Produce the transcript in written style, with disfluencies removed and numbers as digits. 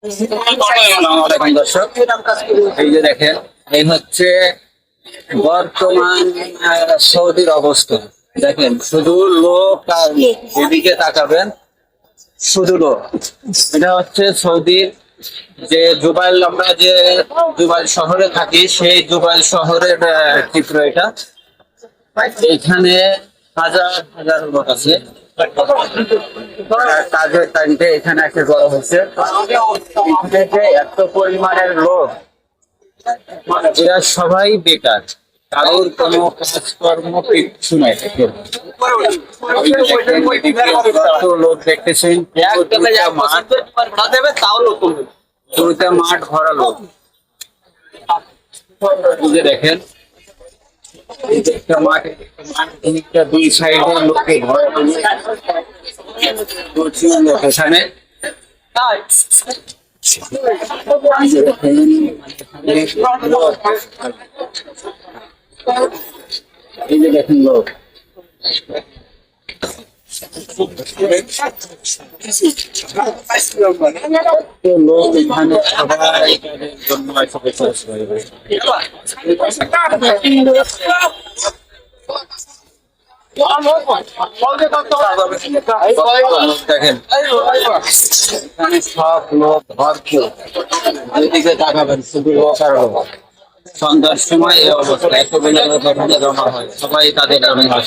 আসসালামু দর্শক, এই যে দেখেন, এই হচ্ছে বর্তমান সৌদির অবস্থা। দেখেন, শুধু লোক আর লোক। এদিকে তাকাবেন, শুধু লোক। এটা হচ্ছে সৌদির যে জুবাইল, আমরা যে জুবাইল শহরে থাকি, সেই জুবাইল শহরের চিত্র এটা। এখানে হাজার হাজার লোক আছে কাজের টাইমে। এখানে একটা করা হয়েছে, এত পরিমাণের লোক, এরা সবাই বেকার, কারোর কোনো কাজকর্ম কিচ্ছু নাই। কত লোক দেখতেছেন, দুইটা মাঠ ভরা লোক। বুঝে দেখেন, দুই সাইডে লোকে ঘর, প্রচুর লোক এখানে। এই যে দেখেন লোক, লোক এখানে সবাই জন্য দেখেন, এখানে সব লোক ভরপুর। এদিকে তাকাবেন, শুধু লোক আর লোক। সন্ধ্যার সময় এই অবস্থা, এতগুলো লোক এখানে জমা হয়, সবাই তাদের জমা হয়।